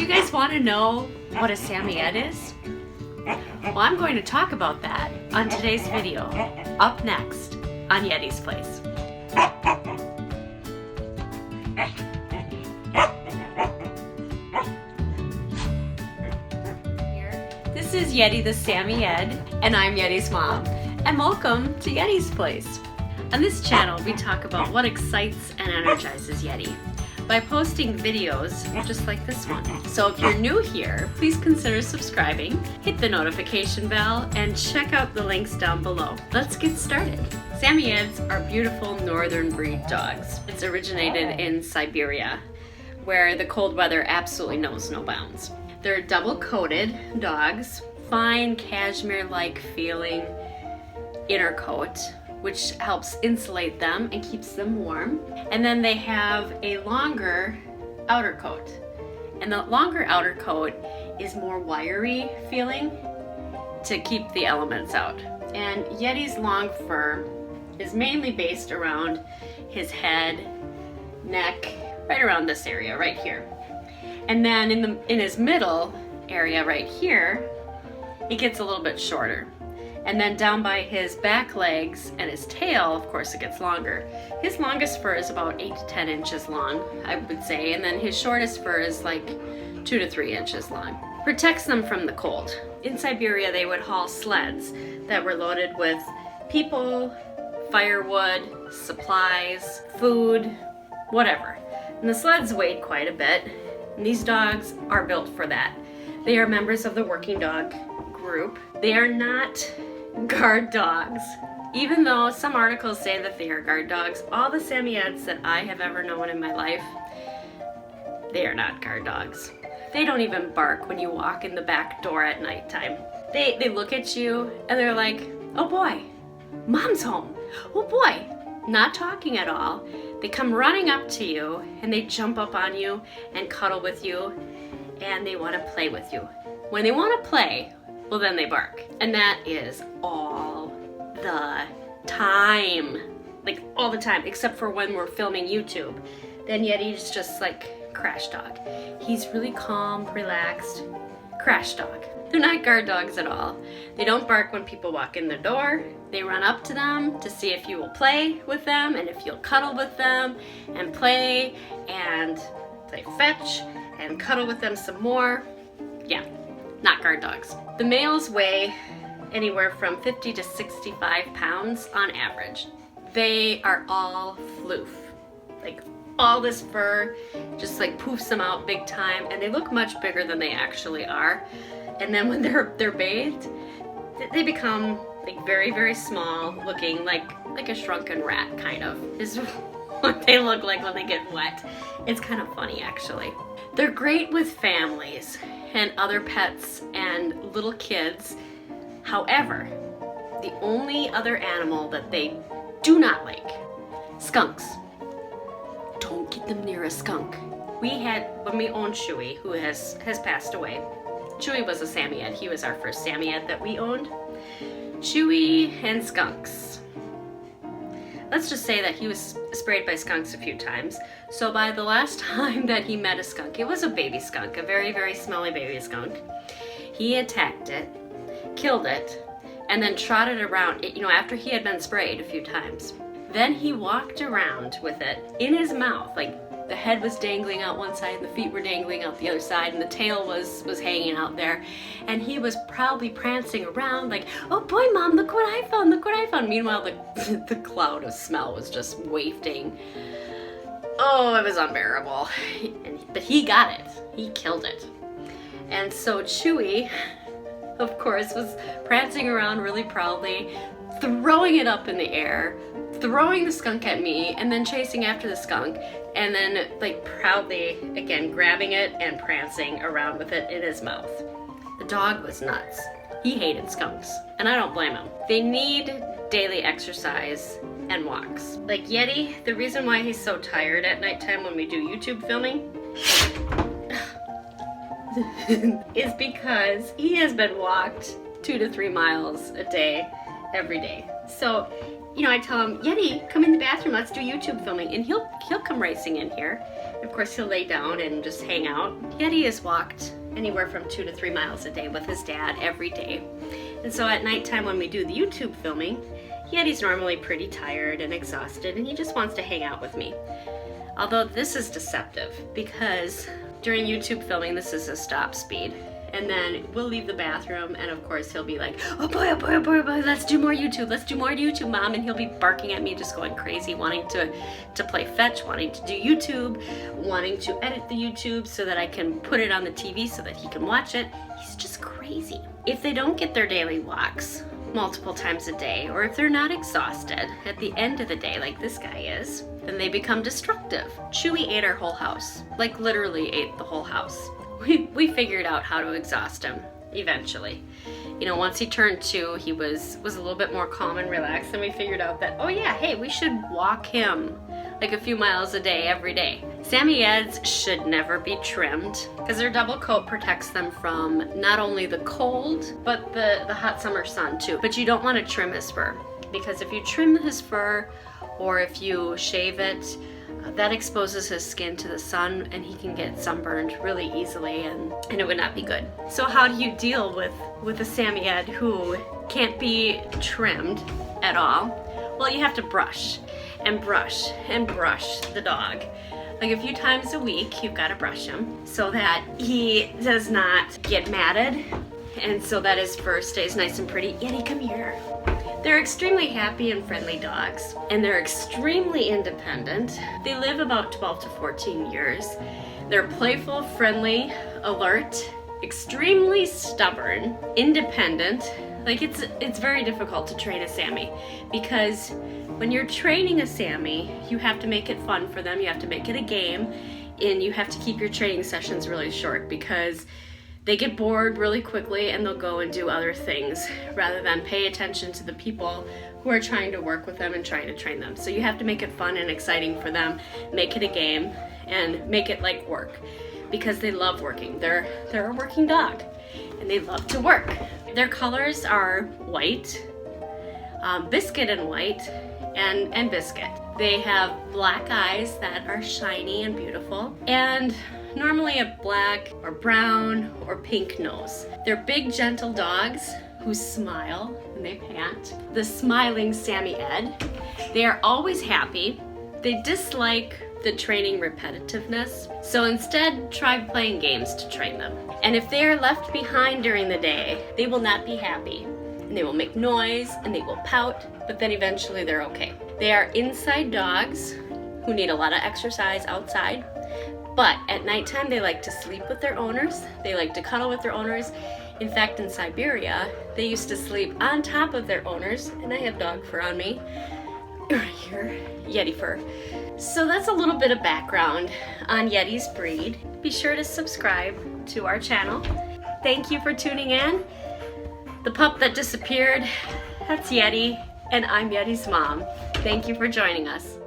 Do you guys want to know what a Samoyed is? Well, I'm going to talk about that on today's video, up next on Yeti's Place. This is Yeti the Samoyed, and I'm Yeti's mom, and welcome to Yeti's Place. On this channel, we talk about what excites and energizes Yeti by posting videos just like this one. So if you're new here, please consider subscribing, hit the notification bell, and check out the links down below. Let's get started. Samoyeds are beautiful northern breed dogs. It's originated in Siberia, where the cold weather absolutely knows no bounds. They're double-coated dogs, fine cashmere-like feeling inner coat, which helps insulate them and keeps them warm. And then they have a longer outer coat. And the longer outer coat is more wiry feeling to keep the elements out. And Yeti's long fur is mainly based around his head, neck, right around this area right here. And then in his middle area right here, it gets a little bit shorter. And then down by his back legs and his tail, of course, it gets longer. His longest fur is about 8 to 10 inches long, I would say, and then his shortest fur is like 2 to 3 inches long. Protects them from the cold. In Siberia, they would haul sleds that were loaded with people, firewood, supplies, food, whatever. And the sleds weighed quite a bit, and these dogs are built for that. They are members of the working dog group. They are not guard dogs. Even though some articles say that they are guard dogs, all the Samoyeds that I have ever known in my life, they are not guard dogs. They don't even bark when you walk in the back door at nighttime. They look at you and they're like, oh boy, mom's home. Oh boy, not talking at all. They come running up to you and they jump up on you and cuddle with you and they want to play with you. When they want to play, well, then they bark. And that is all the time. Like, all the time, except for when we're filming YouTube. Then Yeti's just like crash dog. He's really calm, relaxed, crash dog. They're not guard dogs at all. They don't bark when people walk in the door. They run up to them to see if you will play with them and if you'll cuddle with them and play fetch and cuddle with them some more. Yeah. Not guard dogs. The males weigh anywhere from 50 to 65 pounds on average. They are all floof. Like, all this fur just like poofs them out big time, and they look much bigger than they actually are. And then when they're bathed, they become like very, very small, looking like a shrunken rat, kind of, is what they look like when they get wet. It's kind of funny, actually. They're great with families and other pets and little kids. However, the only other animal that they do not like, skunks. Don't get them near a skunk. When we owned Chewy, who has passed away. Chewy was a Samoyed. He was our first Samoyed that we owned. Chewy and skunks. Let's just say that he was sprayed by skunks a few times. So by the last time that he met a skunk, it was a baby skunk, a very, very smelly baby skunk. He attacked it, killed it, and then trotted around it, after he had been sprayed a few times. Then he walked around with it in his mouth, like the head was dangling out one side and the feet were dangling out the other side and the tail was hanging out there. And he was proudly prancing around like, oh boy, mom, look what I found, look what I found. Meanwhile, the cloud of smell was just wafting. Oh, it was unbearable. But he got it. He killed it. And so Chewy, of course, was prancing around really proudly, throwing it up in the air, throwing the skunk at me, and then chasing after the skunk, and then like proudly, again, grabbing it and prancing around with it in his mouth. The dog was nuts. He hated skunks, and I don't blame him. They need daily exercise and walks. Like Yeti, the reason why he's so tired at nighttime when we do YouTube filming is because he has been walked 2 to 3 miles a day, every day. So, I tell him, Yeti, come in the bathroom, let's do YouTube filming. And he'll come racing in here Of course, he'll lay down and just hang out. Yeti has walked anywhere from 2 to 3 miles a day with his dad every day. And so at nighttime when we do the YouTube filming, Yeti's normally pretty tired and exhausted, and he just wants to hang out with me. Although this is deceptive, because during YouTube filming, this is a stop speed. And then we'll leave the bathroom, and of course he'll be like, oh boy, oh boy, oh boy, oh boy, let's do more YouTube, Mom. And he'll be barking at me, just going crazy, wanting to play fetch, wanting to do YouTube, wanting to edit the YouTube so that I can put it on the TV so that he can watch it. He's just crazy. If they don't get their daily walks multiple times a day, or if they're not exhausted at the end of the day like this guy is, then they become destructive. Chewy ate our whole house, like literally ate the whole house. We figured out how to exhaust him eventually. You know, once he turned 2, he was a little bit more calm and relaxed, and we figured out that, oh yeah, hey, we should walk him like a few miles a day every day. Samoyeds should never be trimmed because their double coat protects them from not only the cold, but the hot summer sun too. But you don't want to trim his fur, because if you trim his fur or if you shave it, that exposes his skin to the sun, and he can get sunburned really easily, and it would not be good. So how do you deal with a Samoyed who can't be trimmed at all? Well, you have to brush and brush and brush the dog. Like a few times a week, you've got to brush him so that he does not get matted, and so that his fur stays nice and pretty. Yeti, come here. They're extremely happy and friendly dogs, and they're extremely independent. They live about 12 to 14 years. They're playful, friendly, alert, extremely stubborn, independent. Like it's very difficult to train a Sammy, because when you're training a Sammy, you have to make it fun for them, you have to make it a game, and you have to keep your training sessions really short, because they get bored really quickly and they'll go and do other things rather than pay attention to the people who are trying to work with them and trying to train them. So you have to make it fun and exciting for them, make it a game, and make it like work, because they love working. They're a working dog and they love to work. Their colors are white, biscuit and white, and biscuit. They have black eyes that are shiny and beautiful, and normally a black or brown or pink nose. They're big, gentle dogs who smile when they pant. The smiling Samoyed. They are always happy. They dislike the training repetitiveness, so instead try playing games to train them. And if they are left behind during the day, they will not be happy, and they will make noise and they will pout, but then eventually they're okay. They are inside dogs who need a lot of exercise outside. But at nighttime, they like to sleep with their owners. They like to cuddle with their owners. In fact, in Siberia, they used to sleep on top of their owners, and I have dog fur on me, right here, Yeti fur. So that's a little bit of background on Yeti's breed. Be sure to subscribe to our channel. Thank you for tuning in. The pup that disappeared, that's Yeti, and I'm Yeti's mom. Thank you for joining us.